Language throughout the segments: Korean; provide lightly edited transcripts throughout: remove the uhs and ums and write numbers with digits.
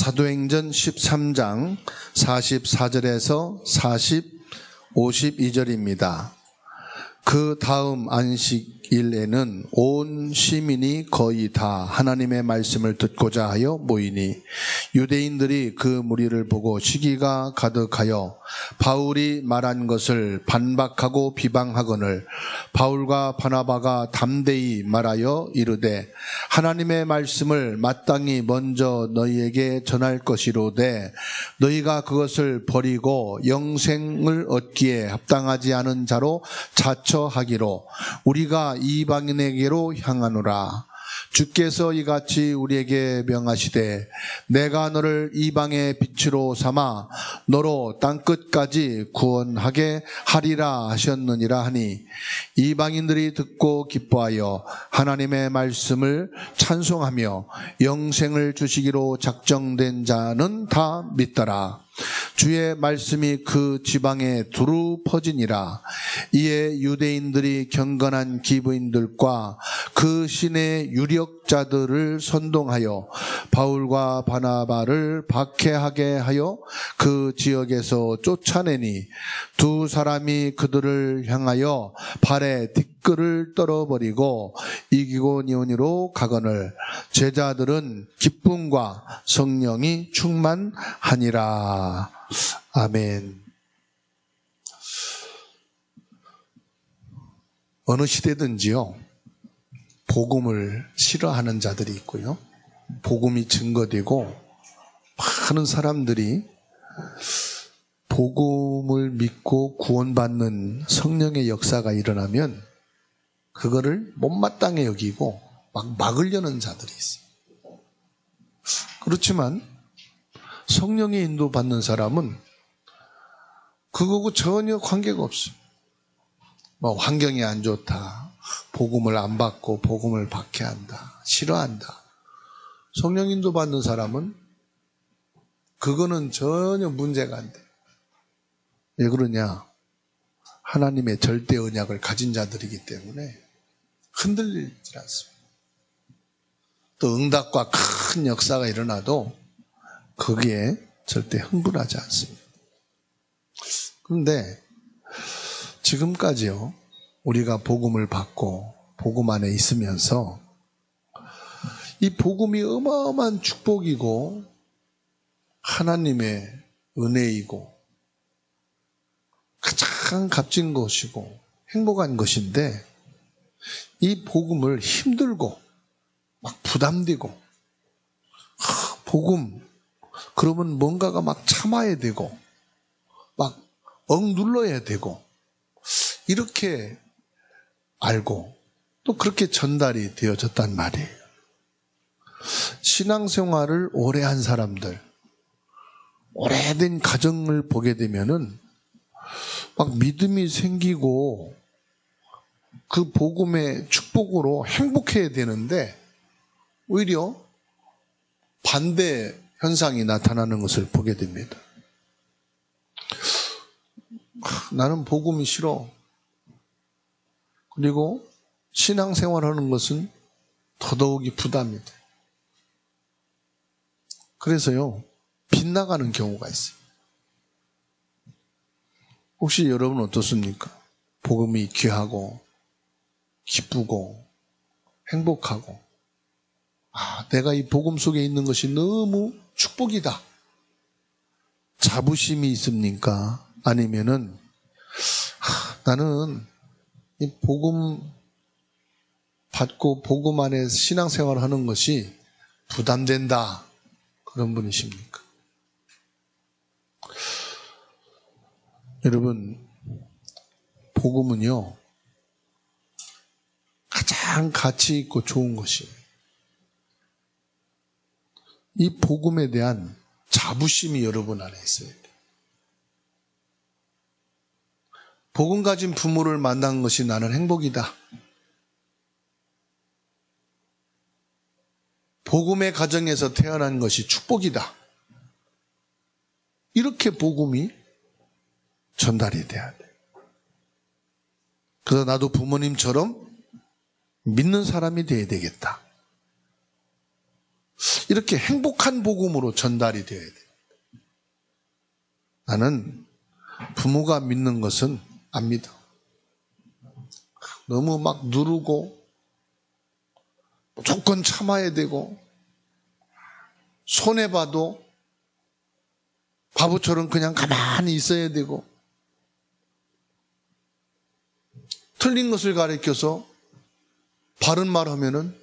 사도행전 13장 44절에서 52절입니다. 그 다음 안식일에는 온 시민이 거의 다 하나님의 말씀을 듣고자 하여 모이니 유대인들이 그 무리를 보고 시기가 가득하여 바울이 말한 것을 반박하고 비방하거늘 바울과 바나바가 담대히 말하여 이르되 하나님의 말씀을 마땅히 먼저 너희에게 전할 것이로되 너희가 그것을 버리고 영생을 얻기에 합당하지 않은 자로 자처하기로 우리가 이방인에게로 향하노라. 주께서 이같이 우리에게 명하시되 내가 너를 이방의 빛으로 삼아 너로 땅끝까지 구원하게 하리라 하셨느니라 하니 이방인들이 듣고 기뻐하여 하나님의 말씀을 찬송하며 영생을 주시기로 작정된 자는 다 믿더라. 주의 말씀이 그 지방에 두루 퍼지니라. 이에 유대인들이 경건한 기부인들과 그 신의 유력자들을 선동하여 바울과 바나바를 박해하게 하여 그 지역에서 쫓아내니 두 사람이 그들을 향하여 발에 티끌을 떨어버리고 이고니온으로 가거늘 제자들은 기쁨과 성령이 충만하니라. 아멘. 어느 시대든지요, 복음을 싫어하는 자들이 있고요, 복음이 증거되고 많은 사람들이 복음을 믿고 구원받는 성령의 역사가 일어나면 그거를 못마땅해 여기고 막 막으려는 자들이 있어요. 그렇지만 성령의 인도받는 사람은 그거하고 전혀 관계가 없어요. 뭐 환경이 안 좋다, 복음을 안 받고 복음을 박해한다, 싫어한다. 성령 인도받는 사람은 그거는 전혀 문제가 안 돼. 왜 그러냐? 하나님의 절대 언약을 가진 자들이기 때문에 흔들리지 않습니다. 또 응답과 큰 역사가 일어나도 거기에 절대 흥분하지 않습니다. 그런데 지금까지요, 우리가 복음을 받고 복음 안에 있으면서 이 복음이 어마어마한 축복이고 하나님의 은혜이고 가장 값진 것이고 행복한 것인데 이 복음을 힘들고 막 부담되고 복음 그러면 뭔가가 막 참아야 되고 막 억눌러야 되고 이렇게 알고 또 그렇게 전달이 되어졌단 말이에요. 신앙생활을 오래 한 사람들, 오래된 가정을 보게 되면은 막 믿음이 생기고 그 복음의 축복으로 행복해야 되는데 오히려 반대 현상이 나타나는 것을 보게 됩니다. 나는 복음이 싫어. 그리고 신앙생활하는 것은 더더욱이 부담이 돼. 그래서요, 빗나가는 경우가 있어요. 혹시 여러분 어떻습니까? 복음이 귀하고 기쁘고 행복하고 내가 이 복음 속에 있는 것이 너무 축복이다. 자부심이 있습니까? 아니면은 나는 이 복음 받고 복음 안에 신앙생활을 하는 것이 부담된다. 그런 분이십니까? 여러분, 복음은요, 가장 가치 있고 좋은 것이에요. 이 복음에 대한 자부심이 여러분 안에 있어야 돼요. 복음 가진 부모를 만난 것이 나는 행복이다. 복음의 가정에서 태어난 것이 축복이다. 이렇게 복음이 전달이 돼야 돼. 그래서 나도 부모님처럼 믿는 사람이 돼야 되겠다. 이렇게 행복한 복음으로 전달이 되어야 돼. 나는 부모가 믿는 것은 안 믿어. 너무 막 누르고 무조건 참아야 되고 손해봐도 바보처럼 그냥 가만히 있어야 되고 틀린 것을 가르쳐서 바른 말 하면은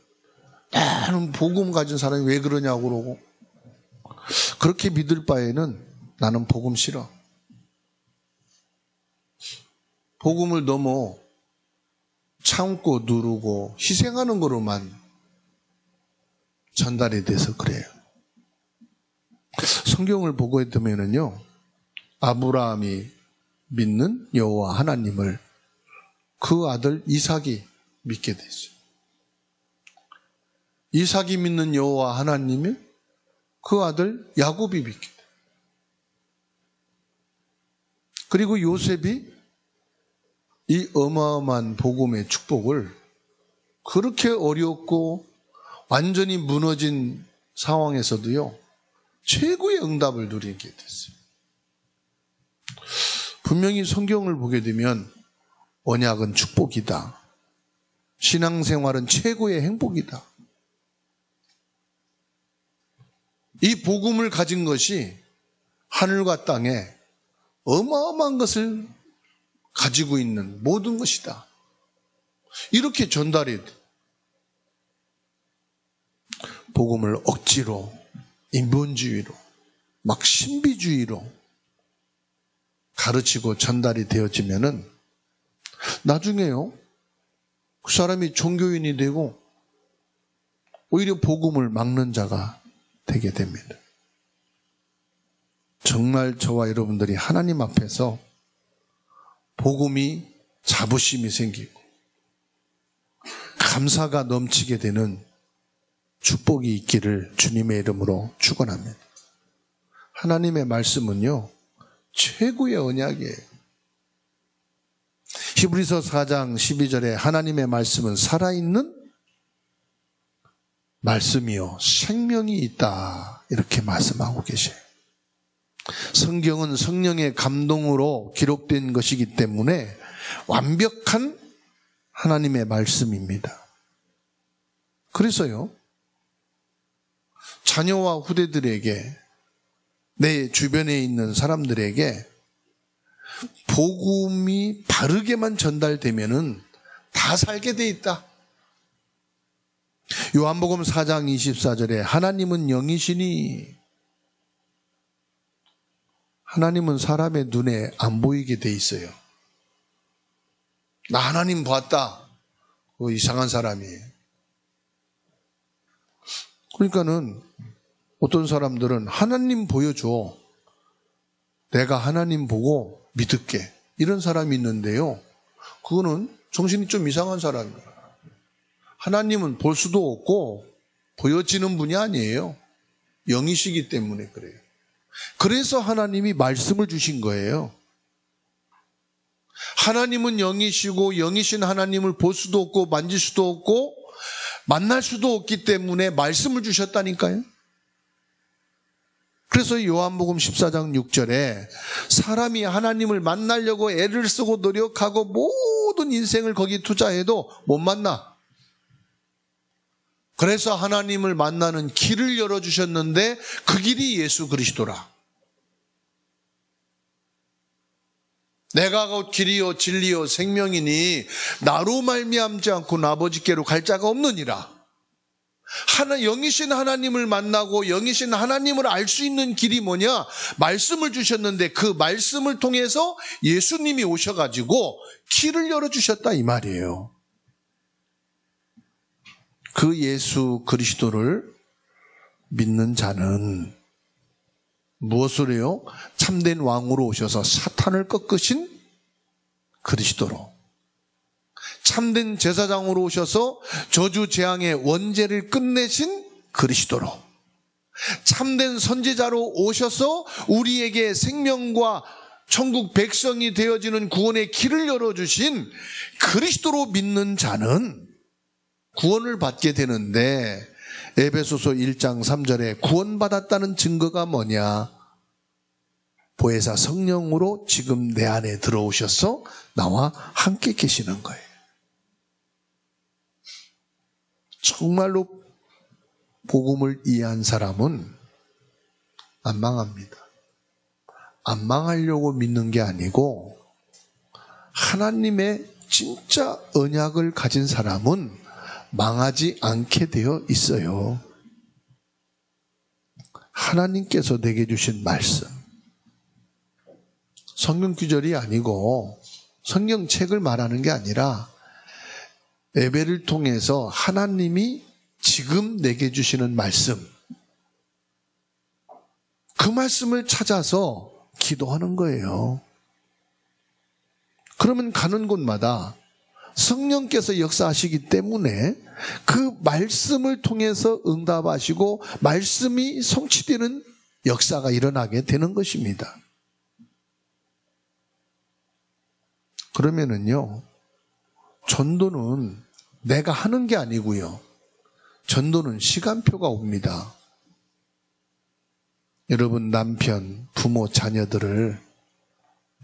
나는 복음 가진 사람이 왜 그러냐고 그러고 그렇게 믿을 바에는 나는 복음 싫어. 복음을 너무 참고 누르고 희생하는 거로만 전달이 돼서 그래요. 성경을 보고 있다면요, 아브라함이 믿는 여호와 하나님을 그 아들 이삭이 믿게 됐어요. 이삭이 믿는 여호와 하나님이 그 아들 야곱이 믿게 돼요. 그리고 요셉이 이 어마어마한 복음의 축복을 그렇게 어렵고 완전히 무너진 상황에서도요, 최고의 응답을 누리게 됐어요. 분명히 성경을 보게 되면 언약은 축복이다. 신앙생활은 최고의 행복이다. 이 복음을 가진 것이 하늘과 땅에 어마어마한 것을 가지고 있는 모든 것이다. 이렇게 전달이 돼. 복음을 억지로, 인본주의로, 막 신비주의로 가르치고 전달이 되어지면은 나중에요, 그 사람이 종교인이 되고 오히려 복음을 막는 자가 되게 됩니다. 정말 저와 여러분들이 하나님 앞에서 복음이 자부심이 생기고 감사가 넘치게 되는 축복이 있기를 주님의 이름으로 축원합니다. 하나님의 말씀은요, 최고의 언약이에요. 히브리서 4장 12절에 하나님의 말씀은 살아있는 말씀이요 생명이 있다, 이렇게 말씀하고 계셔요. 성경은 성령의 감동으로 기록된 것이기 때문에 완벽한 하나님의 말씀입니다. 그래서요, 자녀와 후대들에게, 내 주변에 있는 사람들에게 복음이 바르게만 전달되면은 다 살게 돼 있다. 요한복음 4장 24절에 하나님은 영이시니, 하나님은 사람의 눈에 안 보이게 돼 있어요. 나 하나님 봤다, 그 이상한 사람이에요. 그러니까는 어떤 사람들은 하나님 보여줘, 내가 하나님 보고 믿을게, 이런 사람이 있는데요, 그거는 정신이 좀 이상한 사람이에요. 하나님은 볼 수도 없고 보여지는 분이 아니에요. 영이시기 때문에 그래요. 그래서 하나님이 말씀을 주신 거예요. 하나님은 영이시고 영이신 하나님을 볼 수도 없고 만질 수도 없고 만날 수도 없기 때문에 말씀을 주셨다니까요. 그래서 요한복음 14장 6절에 사람이 하나님을 만나려고 애를 쓰고 노력하고 모든 인생을 거기 투자해도 못 만나. 그래서 하나님을 만나는 길을 열어주셨는데 그 길이 예수 그리스도라. 내가 곧 길이요 진리요 생명이니 나로 말미암지 않고는 아버지께로 갈 자가 없느니라. 영이신 하나님을 만나고 영이신 하나님을 알 수 있는 길이 뭐냐? 말씀을 주셨는데 그 말씀을 통해서 예수님이 오셔가지고 길을 열어주셨다, 이 말이에요. 그 예수 그리스도를 믿는 자는 무엇을 해요? 참된 왕으로 오셔서 사탄을 꺾으신 그리스도로, 참된 제사장으로 오셔서 저주 재앙의 원죄를 끝내신 그리스도로, 참된 선지자로 오셔서 우리에게 생명과 천국 백성이 되어지는 구원의 길을 열어주신 그리스도로 믿는 자는 구원을 받게 되는데, 에베소서 1장 3절에 구원받았다는 증거가 뭐냐? 보혜사 성령으로 지금 내 안에 들어오셔서 나와 함께 계시는 거예요. 정말로 복음을 이해한 사람은 안 망합니다. 안 망하려고 믿는 게 아니고 하나님의 진짜 언약을 가진 사람은 망하지 않게 되어 있어요. 하나님께서 내게 주신 말씀, 성경 구절이 아니고 성경책을 말하는 게 아니라 예배를 통해서 하나님이 지금 내게 주시는 말씀, 그 말씀을 찾아서 기도하는 거예요. 그러면 가는 곳마다 성령께서 역사하시기 때문에 그 말씀을 통해서 응답하시고 말씀이 성취되는 역사가 일어나게 되는 것입니다. 그러면은요, 전도는 내가 하는 게 아니고요. 전도는 시간표가 옵니다. 여러분 남편, 부모, 자녀들을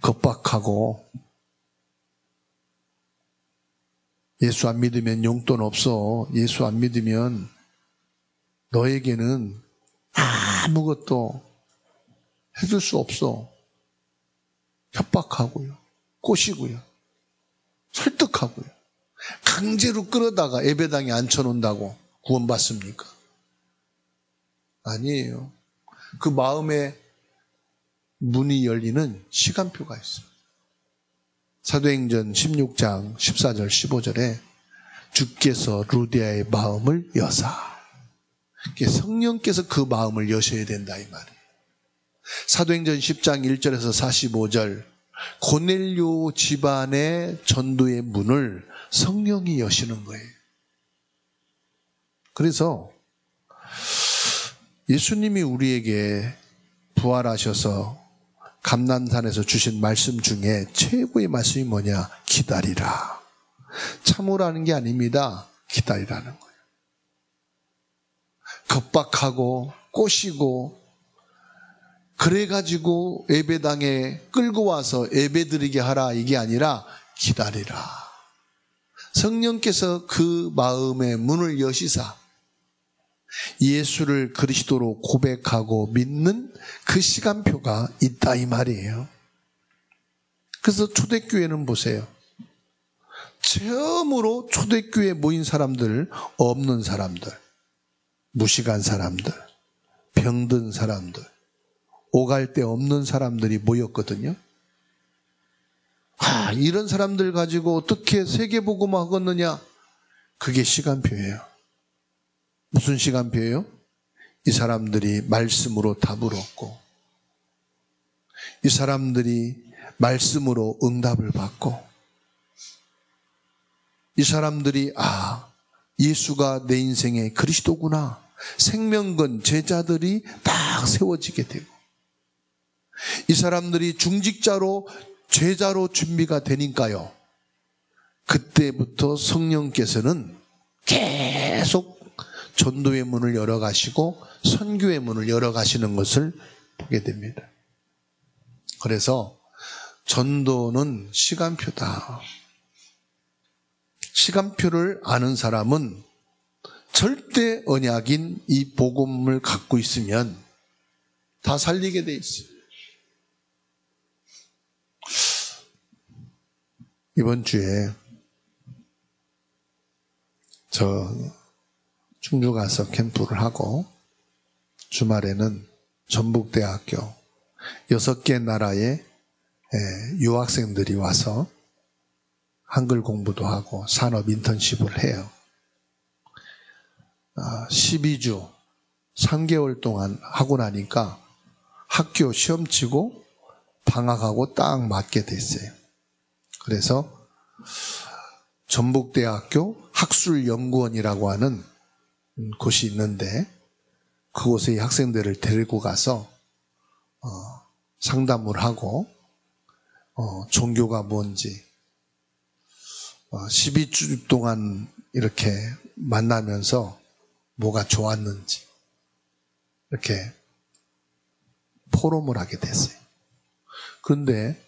겁박하고 예수 안 믿으면 용돈 없어. 예수 안 믿으면 너에게는 아무것도 해줄 수 없어. 협박하고요. 꼬시고요. 설득하고요. 강제로 끌어다가 예배당에 앉혀놓는다고 구원받습니까? 아니에요. 그 마음의 문이 열리는 시간표가 있어요. 사도행전 16장 14절 15절에 주께서 루디아의 마음을 여사, 성령께서 그 마음을 여셔야 된다 이 말이에요. 사도행전 10장 1절에서 45절 고넬료 집안의 전도의 문을 성령이 여시는 거예요. 그래서 예수님이 우리에게 부활하셔서 감난산에서 주신 말씀 중에 최고의 말씀이 뭐냐? 기다리라. 참으라는 게 아닙니다. 기다리라는 거예요. 겁박하고 꼬시고 그래가지고 예배당에 끌고 와서 예배드리게 하라 이게 아니라 기다리라. 성령께서 그 마음의 문을 여시사 예수를 그리스도로 고백하고 믿는 그 시간표가 있다 이 말이에요. 그래서 초대교회는 보세요. 처음으로 초대교회에 모인 사람들, 없는 사람들, 무식한 사람들, 병든 사람들, 오갈 데 없는 사람들이 모였거든요. 이런 사람들 가지고 어떻게 세계복음 하겠느냐? 그게 시간표예요. 무슨 시간표예요? 이 사람들이 말씀으로 답을 얻고 이 사람들이 말씀으로 응답을 받고 이 사람들이 예수가 내 인생의 그리스도구나 생명건 제자들이 딱 세워지게 되고 이 사람들이 중직자로 제자로 준비가 되니까요. 그때부터 성령께서는 계속 전도의 문을 열어가시고 선교의 문을 열어가시는 것을 보게 됩니다. 그래서 전도는 시간표다. 시간표를 아는 사람은 절대 언약인 이 복음을 갖고 있으면 다 살리게 돼 있어요. 이번 주에 저 충주 가서 캠프를 하고 주말에는 전북대학교 6개 나라의 유학생들이 와서 한글 공부도 하고 산업 인턴십을 해요. 12주 3개월 동안 하고 나니까 학교 시험 치고 방학하고 딱 맞게 됐어요. 그래서 전북대학교 학술연구원이라고 하는 곳이 있는데 그곳에 학생들을 데리고 가서 상담을 하고 종교가 뭔지 12주 동안 이렇게 만나면서 뭐가 좋았는지 이렇게 포럼을 하게 됐어요. 그런데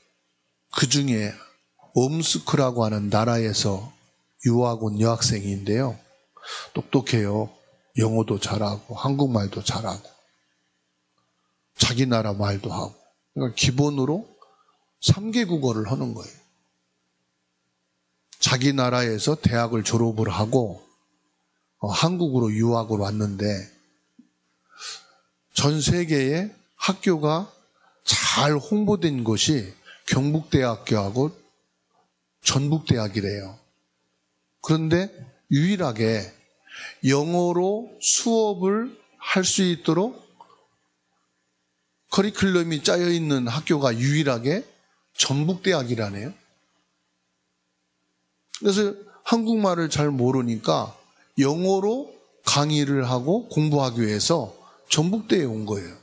그 중에 옴스크라고 하는 나라에서 유학 온 여학생인데요. 똑똑해요. 영어도 잘하고 한국말도 잘하고 자기 나라 말도 하고, 그러니까 기본으로 3개 국어를 하는 거예요. 자기 나라에서 대학을 졸업을 하고 한국으로 유학을 왔는데 전 세계에 학교가 잘 홍보된 것이 경북대학교하고 전북대학이래요. 그런데 유일하게 영어로 수업을 할 수 있도록 커리큘럼이 짜여 있는 학교가 유일하게 전북대학이라네요. 그래서 한국말을 잘 모르니까 영어로 강의를 하고 공부하기 위해서 전북대에 온 거예요.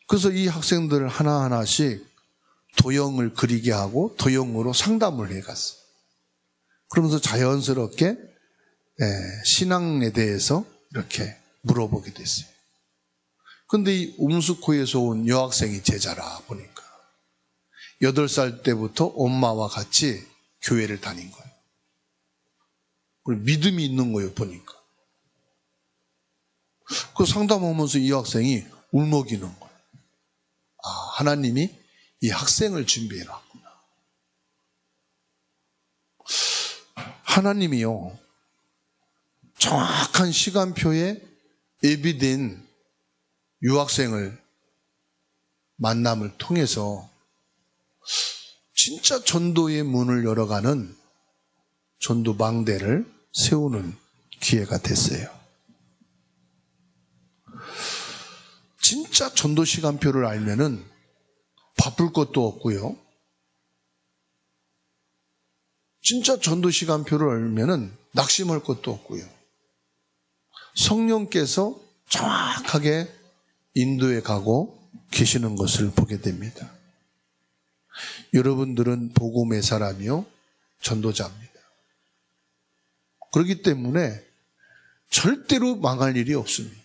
그래서 이 학생들을 하나하나씩 도형을 그리게 하고 도형으로 상담을 해갔어요. 그러면서 자연스럽게 신앙에 대해서 이렇게 물어보게 됐어요. 근데 이 옴스코에서 온 여학생이 제자라 보니까 8살 때부터 엄마와 같이 교회를 다닌 거예요. 그리고 믿음이 있는 거예요, 보니까. 그 상담하면서 이 학생이 울먹이는 거예요. 아, 하나님이 이 학생을 준비해놨구나. 하나님이요, 정확한 시간표에 예비된 유학생을 만남을 통해서 진짜 전도의 문을 열어가는 전도 망대를 세우는 기회가 됐어요. 진짜 전도 시간표를 알면은 바쁠 것도 없고요. 진짜 전도 시간표를 알면은 낙심할 것도 없고요. 성령께서 정확하게 인도에 가고 계시는 것을 보게 됩니다. 여러분들은 복음의 사람이요, 전도자입니다. 그렇기 때문에 절대로 망할 일이 없습니다.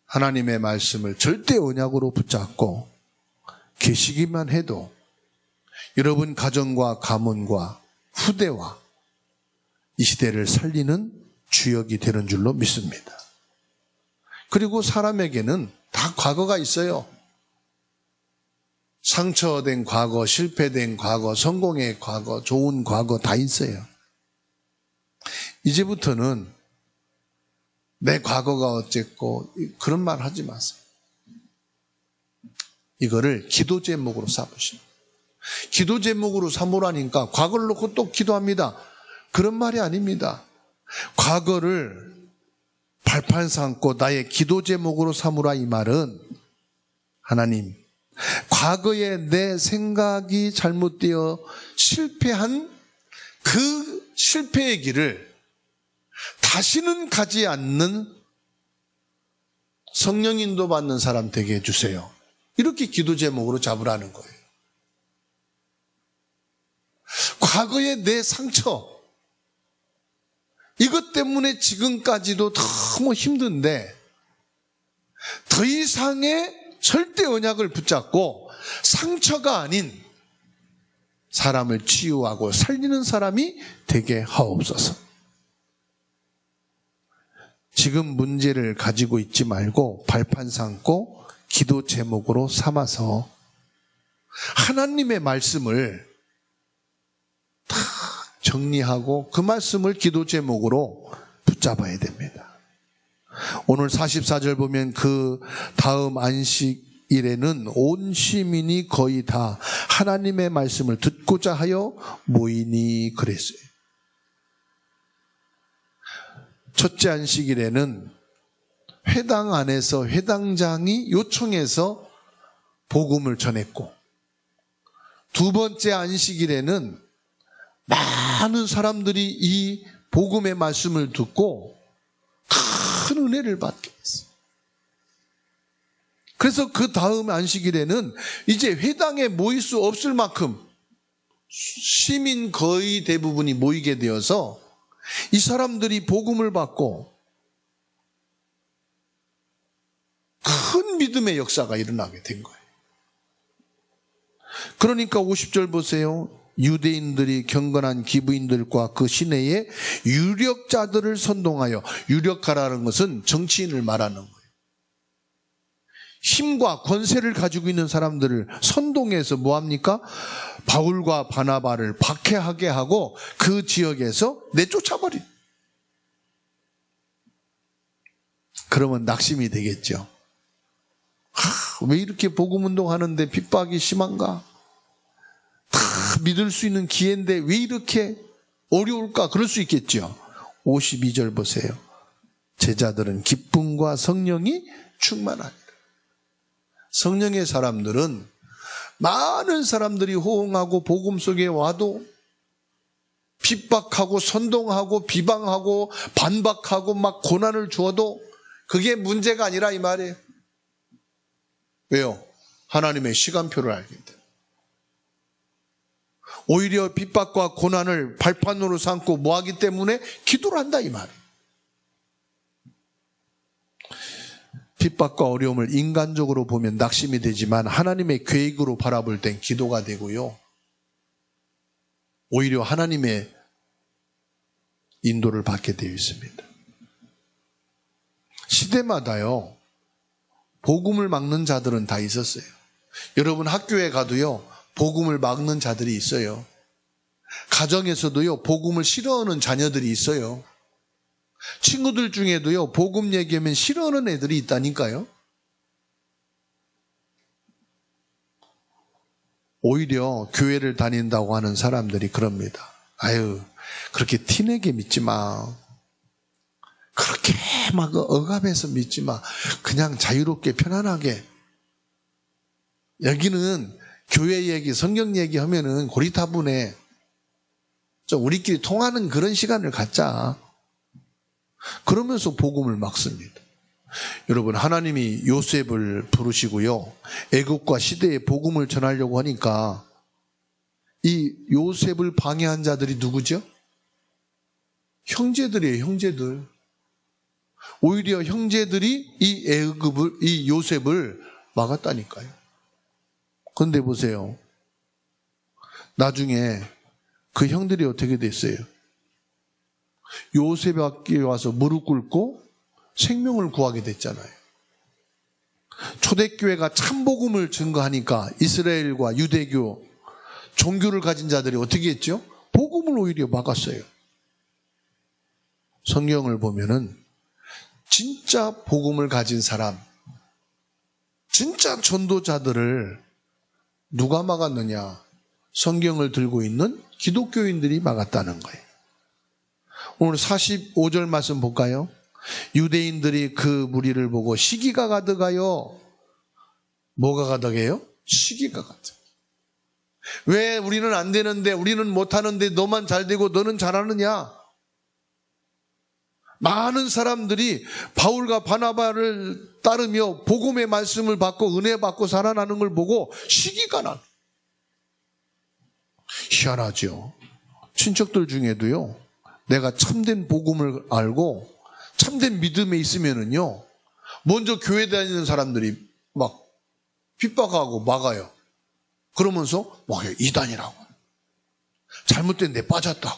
하나님의 말씀을 절대 언약으로 붙잡고 계시기만 해도 여러분 가정과 가문과 후대와 이 시대를 살리는 주역이 되는 줄로 믿습니다. 그리고 사람에게는 다 과거가 있어요. 상처된 과거, 실패된 과거, 성공의 과거, 좋은 과거 다 있어요. 이제부터는 내 과거가 어쨌고 그런 말 하지 마세요. 이거를 기도 제목으로 삼으십니다. 기도 제목으로 삼으라니까 과거를 놓고 또 기도합니다. 그런 말이 아닙니다. 과거를 발판 삼고 나의 기도 제목으로 삼으라, 이 말은 하나님, 과거에 내 생각이 잘못되어 실패한 그 실패의 길을 다시는 가지 않는 성령 인도 받는 사람 되게 해주세요. 이렇게 기도 제목으로 잡으라는 거예요. 과거의 내 상처, 이것 때문에 지금까지도 너무 힘든데 더 이상의 절대 언약을 붙잡고 상처가 아닌 사람을 치유하고 살리는 사람이 되게 하옵소서. 지금 문제를 가지고 있지 말고 발판 삼고 기도 제목으로 삼아서 하나님의 말씀을 다 정리하고 그 말씀을 기도 제목으로 붙잡아야 됩니다. 오늘 44절 보면 그 다음 안식일에는 온 시민이 거의 다 하나님의 말씀을 듣고자 하여 모이니 그랬어요. 첫째 안식일에는 회당 안에서 회당장이 요청해서 복음을 전했고, 두 번째 안식일에는 많은 사람들이 이 복음의 말씀을 듣고 큰 은혜를 받게 됐어요. 그래서 그 다음 안식일에는 이제 회당에 모일 수 없을 만큼 시민 거의 대부분이 모이게 되어서 이 사람들이 복음을 받고 큰 믿음의 역사가 일어나게 된 거예요. 그러니까 50절 보세요. 유대인들이 경건한 기부인들과 그 시내의 유력자들을 선동하여, 유력가라는 것은 정치인을 말하는 거예요. 힘과 권세를 가지고 있는 사람들을 선동해서 뭐합니까? 바울과 바나바를 박해하게 하고 그 지역에서 내쫓아버린. 그러면 낙심이 되겠죠. 왜 이렇게 복음운동하는데 핍박이 심한가? 다 믿을 수 있는 기회인데 왜 이렇게 어려울까? 그럴 수 있겠죠. 52절 보세요. 제자들은 기쁨과 성령이 충만하니라. 성령의 사람들은 많은 사람들이 호응하고 복음 속에 와도 핍박하고 선동하고 비방하고 반박하고 막 고난을 주어도 그게 문제가 아니라 이 말이에요. 왜요? 하나님의 시간표를 알기 때문에. 오히려 핍박과 고난을 발판으로 삼고 뭐하기 때문에 기도를 한다 이 말이에요. 핍박과 어려움을 인간적으로 보면 낙심이 되지만 하나님의 계획으로 바라볼 땐 기도가 되고요. 오히려 하나님의 인도를 받게 되어 있습니다. 시대마다요. 복음을 막는 자들은 다 있었어요. 여러분 학교에 가도요. 복음을 막는 자들이 있어요. 가정에서도요. 복음을 싫어하는 자녀들이 있어요. 친구들 중에도요. 복음 얘기하면 싫어하는 애들이 있다니까요. 오히려 교회를 다닌다고 하는 사람들이 그럽니다. 아유, 그렇게 티내게 믿지 마. 그렇게 막 억압해서 믿지 마. 그냥 자유롭게 편안하게. 여기는 교회 얘기, 성경 얘기 하면은 고리타분해. 좀 우리끼리 통하는 그런 시간을 갖자. 그러면서 복음을 막습니다. 여러분, 하나님이 요셉을 부르시고요. 애국과 시대에 복음을 전하려고 하니까 이 요셉을 방해한 자들이 누구죠? 형제들이에요, 형제들. 오히려 형제들이 이 요셉을 막았다니까요. 그런데 보세요. 나중에 그 형들이 어떻게 됐어요? 요셉에게 와서 무릎 꿇고 생명을 구하게 됐잖아요. 초대교회가 참복음을 증거하니까 이스라엘과 유대교, 종교를 가진 자들이 어떻게 했죠? 복음을 오히려 막았어요. 성경을 보면은 진짜 복음을 가진 사람, 진짜 전도자들을 누가 막았느냐? 성경을 들고 있는 기독교인들이 막았다는 거예요. 오늘 45절 말씀 볼까요? 유대인들이 그 무리를 보고 시기가 가득하여. 뭐가 가득해요? 시기가 가득. 왜 우리는 안 되는데, 우리는 못하는데 너만 잘 되고 너는 잘하느냐? 많은 사람들이 바울과 바나바를 따르며 복음의 말씀을 받고 은혜 받고 살아나는 걸 보고 시기가 나. 희한하죠. 친척들 중에도요. 내가 참된 복음을 알고 참된 믿음에 있으면은요. 먼저 교회 다니는 사람들이 막 핍박하고 막아요. 그러면서 막 이단이라고. 잘못된 데 빠졌다.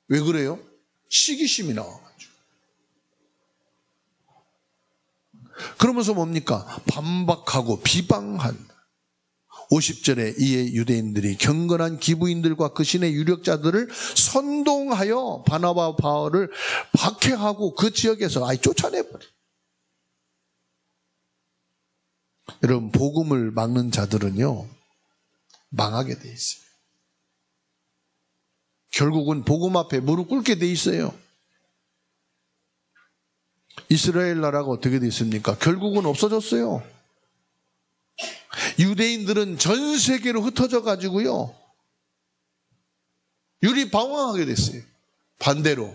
왜 그래요? 시기심이 나와가지고. 그러면서 뭡니까? 반박하고 비방한다. 50절에 이에 유대인들이 경건한 기부인들과 그 신의 유력자들을 선동하여 바나바와 바울을 박해하고 그 지역에서 아예 쫓아내버려. 여러분, 복음을 막는 자들은요 망하게 돼 있어요. 결국은 복음 앞에 무릎 꿇게 돼 있어요. 이스라엘 나라가 어떻게 돼 있습니까? 결국은 없어졌어요. 유대인들은 전 세계로 흩어져 가지고요. 유리방황하게 됐어요. 반대로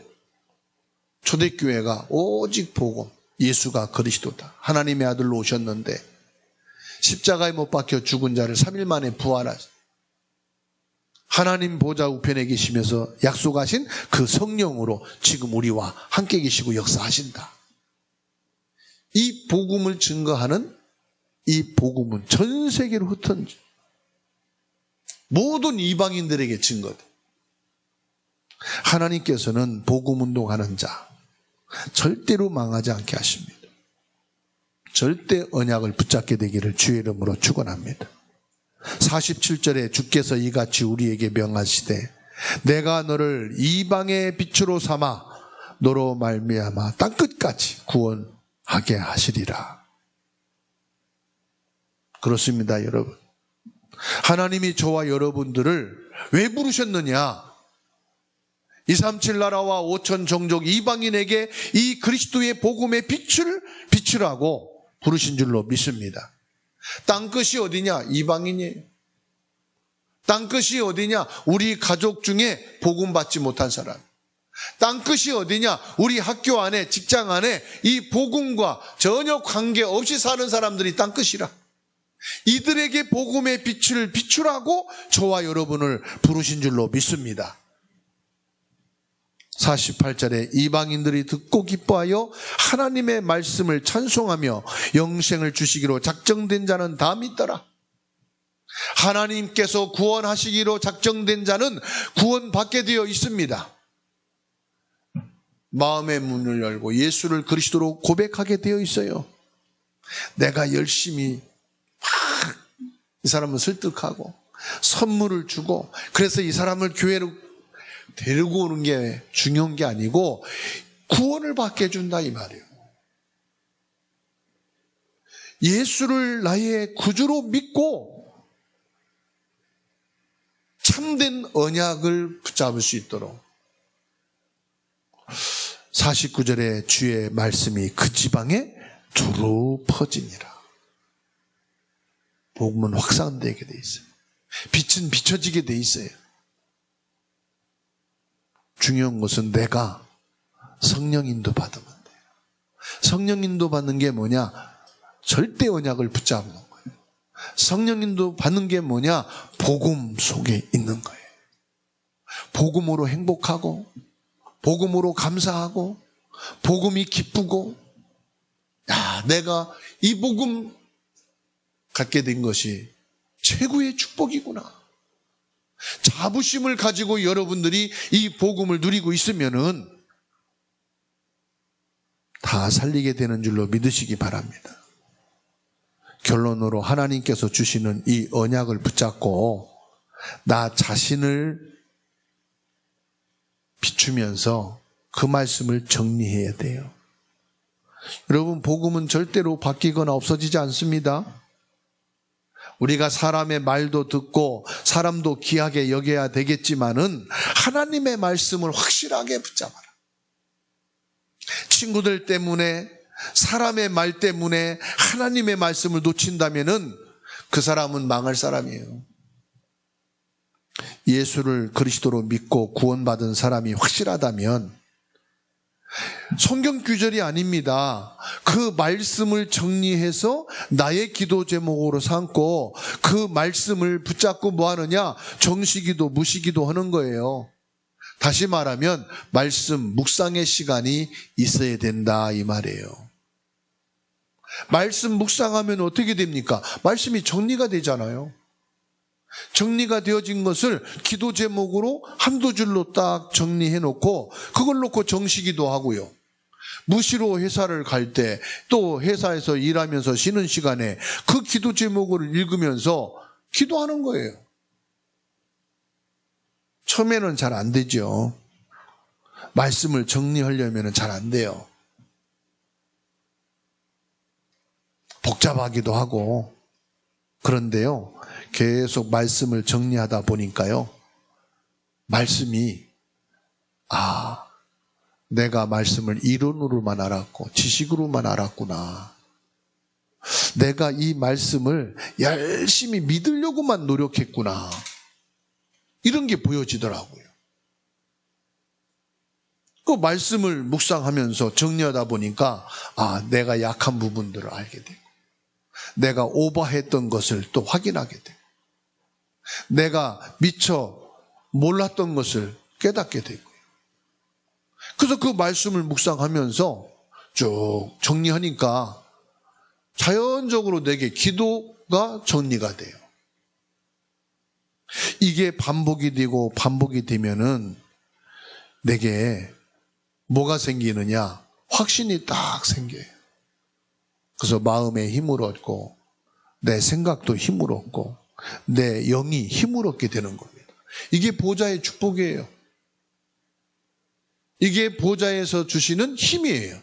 초대교회가 오직 복음, 예수가 그리스도다. 하나님의 아들로 오셨는데 십자가에 못 박혀 죽은 자를 3일 만에 부활하셨어요. 하나님 보좌 우편에 계시면서 약속하신 그 성령으로 지금 우리와 함께 계시고 역사하신다. 이 복음을 증거하는 이 복음은 전 세계로 흩어진 모든 이방인들에게 증거돼. 하나님께서는 복음 운동하는 자 절대로 망하지 않게 하십니다. 절대 언약을 붙잡게 되기를 주의 이름으로 축원합니다. 47절에 주께서 이같이 우리에게 명하시되 내가 너를 이방의 빛으로 삼아 너로 말미암아 땅끝까지 구원하게 하시리라. 그렇습니다, 여러분. 하나님이 저와 여러분들을 왜 부르셨느냐? 237 나라와 5천 종족 이방인에게 이 그리스도의 복음의 빛을 비추라고 부르신 줄로 믿습니다. 땅끝이 어디냐? 이방인이에요. 땅끝이 어디냐? 우리 가족 중에 복음 받지 못한 사람. 땅끝이 어디냐? 우리 학교 안에, 직장 안에 이 복음과 전혀 관계없이 사는 사람들이 땅끝이라. 이들에게 복음의 빛을 비추라고 저와 여러분을 부르신 줄로 믿습니다. 48절에 이방인들이 듣고 기뻐하여 하나님의 말씀을 찬송하며 영생을 주시기로 작정된 자는 다 믿더라. 하나님께서 구원하시기로 작정된 자는 구원받게 되어 있습니다. 마음의 문을 열고 예수를 그리스도로 고백하게 되어 있어요. 내가 열심히 이 사람은 설득하고 선물을 주고 그래서 이 사람을 교회로 데리고 오는 게 중요한 게 아니고 구원을 받게 해준다 이 말이에요. 예수를 나의 구주로 믿고 참된 언약을 붙잡을 수 있도록 49절에 주의 말씀이 그 지방에 두루 퍼지니라. 복음은 확산되게 돼 있어요. 빛은 비춰지게 돼 있어요. 중요한 것은 내가 성령 인도 받으면 돼요. 성령 인도 받는 게 뭐냐? 절대 언약을 붙잡는 거예요. 성령 인도 받는 게 뭐냐? 복음 속에 있는 거예요. 복음으로 행복하고 복음으로 감사하고 복음이 기쁘고 야, 내가 이 복음 갖게 된 것이 최고의 축복이구나. 자부심을 가지고 여러분들이 이 복음을 누리고 있으면은 다 살리게 되는 줄로 믿으시기 바랍니다. 결론으로 하나님께서 주시는 이 언약을 붙잡고 나 자신을 비추면서 그 말씀을 정리해야 돼요. 여러분, 복음은 절대로 바뀌거나 없어지지 않습니다. 우리가 사람의 말도 듣고 사람도 귀하게 여겨야 되겠지만은 하나님의 말씀을 확실하게 붙잡아라. 친구들 때문에 사람의 말 때문에 하나님의 말씀을 놓친다면은 그 사람은 망할 사람이에요. 예수를 그리스도로 믿고 구원받은 사람이 확실하다면 성경 규절이 아닙니다. 그 말씀을 정리해서 나의 기도 제목으로 삼고 그 말씀을 붙잡고 뭐 하느냐? 정시기도 무시기도 하는 거예요. 다시 말하면 말씀 묵상의 시간이 있어야 된다 이 말이에요. 말씀 묵상하면 어떻게 됩니까? 말씀이 정리가 되잖아요. 정리가 되어진 것을 기도 제목으로 한두 줄로 딱 정리해 놓고 그걸 놓고 정시기도 하고요. 무시로 회사를 갈 때 또 회사에서 일하면서 쉬는 시간에 그 기도 제목을 읽으면서 기도하는 거예요. 처음에는 잘 안 되죠. 말씀을 정리하려면 잘 안 돼요. 복잡하기도 하고. 그런데요, 계속 말씀을 정리하다 보니까요, 말씀이 내가 말씀을 이론으로만 알았고 지식으로만 알았구나. 내가 이 말씀을 열심히 믿으려고만 노력했구나. 이런 게 보여지더라고요. 그 말씀을 묵상하면서 정리하다 보니까 내가 약한 부분들을 알게 되고 내가 오버했던 것을 또 확인하게 되고 내가 미처 몰랐던 것을 깨닫게 되고요. 그래서 그 말씀을 묵상하면서 쭉 정리하니까 자연적으로 내게 기도가 정리가 돼요. 이게 반복이 되고 반복이 되면은 내게 뭐가 생기느냐? 확신이 딱 생겨요. 그래서 마음에 힘을 얻고 내 생각도 힘을 얻고 내 영이 힘을 얻게 되는 겁니다. 이게 보좌의 축복이에요. 이게 보좌에서 주시는 힘이에요.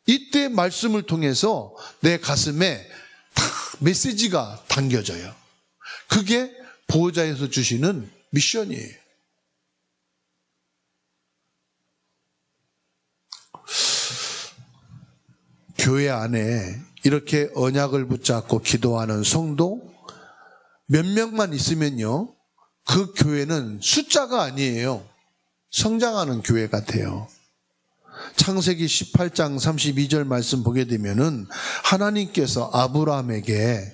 이때 말씀을 통해서 내 가슴에 다 메시지가 담겨져요. 그게 보좌에서 주시는 미션이에요. 교회 안에 이렇게 언약을 붙잡고 기도하는 성도 몇 명만 있으면요, 그 교회는 숫자가 아니에요. 성장하는 교회 같아요. 창세기 18장 32절 말씀 보게 되면은 하나님께서 아브라함에게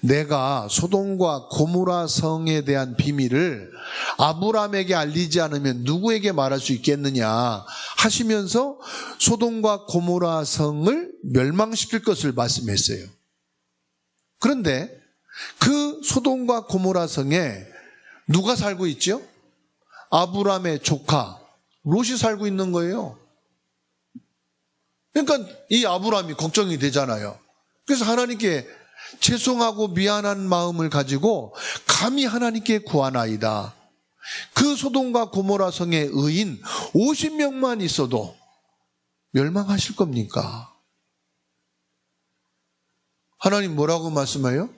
내가 소돔과 고모라 성에 대한 비밀을 아브라함에게 알리지 않으면 누구에게 말할 수 있겠느냐 하시면서 소돔과 고모라 성을 멸망시킬 것을 말씀했어요. 그런데 그 소돔과 고모라 성에 누가 살고 있죠? 아브라함의 조카 롯이 살고 있는 거예요. 그러니까 이 아브라함이 걱정이 되잖아요. 그래서 하나님께 죄송하고 미안한 마음을 가지고 감히 하나님께 구하나이다. 그 소돔과 고모라 성의 의인 50명만 있어도 멸망하실 겁니까? 하나님 뭐라고 말씀해요?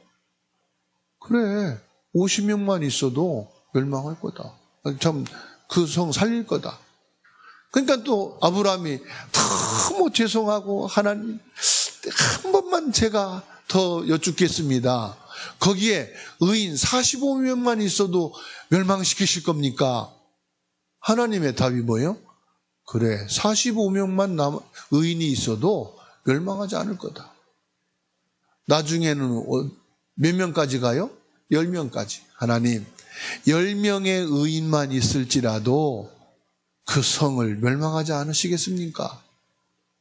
그래, 50명만 있어도 멸망할 거다. 참, 그 성 살릴 거다. 그러니까 또 아브라함이 너무 죄송하고 하나님 한 번만 제가 더 여쭙겠습니다. 거기에 의인 45명만 있어도 멸망시키실 겁니까? 하나님의 답이 뭐예요? 그래, 45명만 의인이 있어도 멸망하지 않을 거다. 나중에는 몇 명까지 가요? 10명까지. 하나님, 10명의 의인만 있을지라도 그 성을 멸망하지 않으시겠습니까?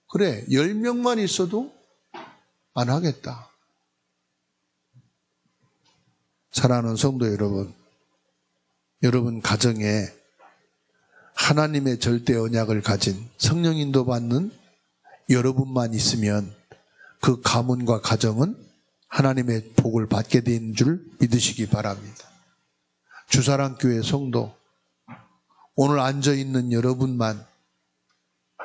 그래, 10명만 있어도 안 하겠다. 사랑하는 성도 여러분, 여러분 가정에 하나님의 절대 언약을 가진 성령 인도 받는 여러분만 있으면 그 가문과 가정은 하나님의 복을 받게 된 줄 믿으시기 바랍니다. 주사랑교회 성도, 오늘 앉아있는 여러분만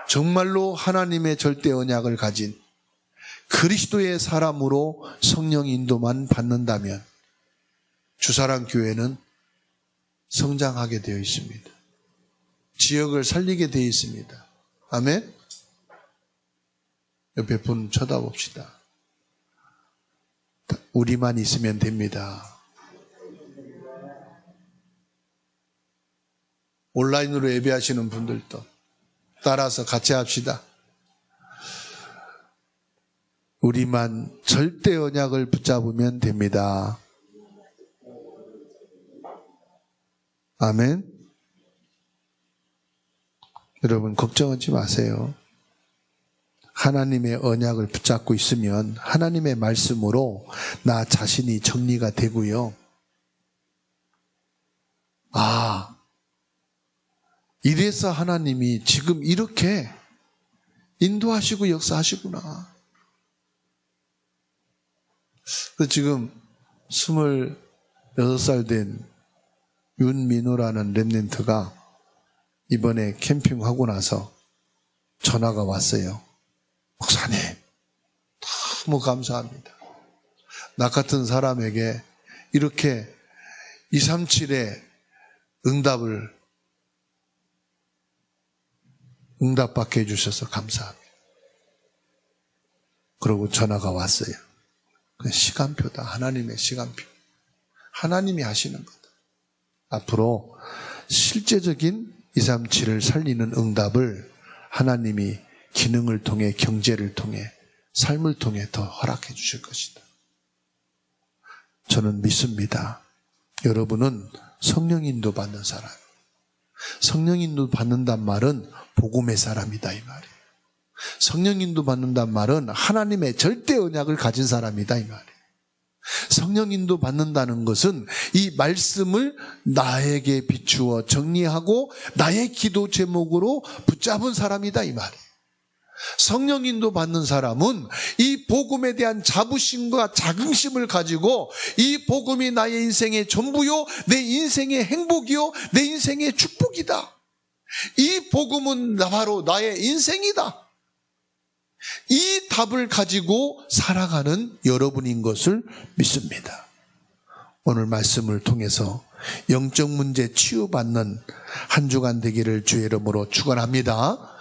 정말로 하나님의 절대 언약을 가진 그리스도의 사람으로 성령 인도만 받는다면 주사랑교회는 성장하게 되어 있습니다. 지역을 살리게 되어 있습니다. 아멘? 옆에 분 쳐다봅시다. 우리만 있으면 됩니다. 온라인으로 예배하시는 분들도 따라서 같이 합시다. 우리만 절대 언약을 붙잡으면 됩니다. 아멘. 여러분 걱정하지 마세요. 하나님의 언약을 붙잡고 있으면 하나님의 말씀으로 나 자신이 정리가 되고요. 이래서 하나님이 지금 이렇게 인도하시고 역사하시구나. 그래서 지금 26살 된 윤민호라는 랩런트가 이번에 캠핑하고 나서 전화가 왔어요. 목사님, 너무 감사합니다. 나 같은 사람에게 이렇게 237의 응답받게 해주셔서 감사합니다. 그러고 전화가 왔어요. 그 시간표다. 하나님의 시간표. 하나님이 하시는 거다. 앞으로 실제적인 237을 살리는 응답을 하나님이 기능을 통해, 경제를 통해, 삶을 통해 더 허락해 주실 것이다. 저는 믿습니다. 여러분은 성령 인도 받는 사람. 성령 인도 받는단 말은 복음의 사람이다 이 말이에요. 성령 인도 받는단 말은 하나님의 절대 언약을 가진 사람이다 이 말이에요. 성령 인도 받는다는 것은 이 말씀을 나에게 비추어 정리하고 나의 기도 제목으로 붙잡은 사람이다 이 말이에요. 성령 인도 받는 사람은 이 복음에 대한 자부심과 자긍심을 가지고 이 복음이 나의 인생의 전부요, 내 인생의 행복이요, 내 인생의 축복이다. 이 복음은 바로 나의 인생이다. 이 답을 가지고 살아가는 여러분인 것을 믿습니다. 오늘 말씀을 통해서 영적 문제 치유받는 한 주간 되기를 주의 이름으로 축원합니다.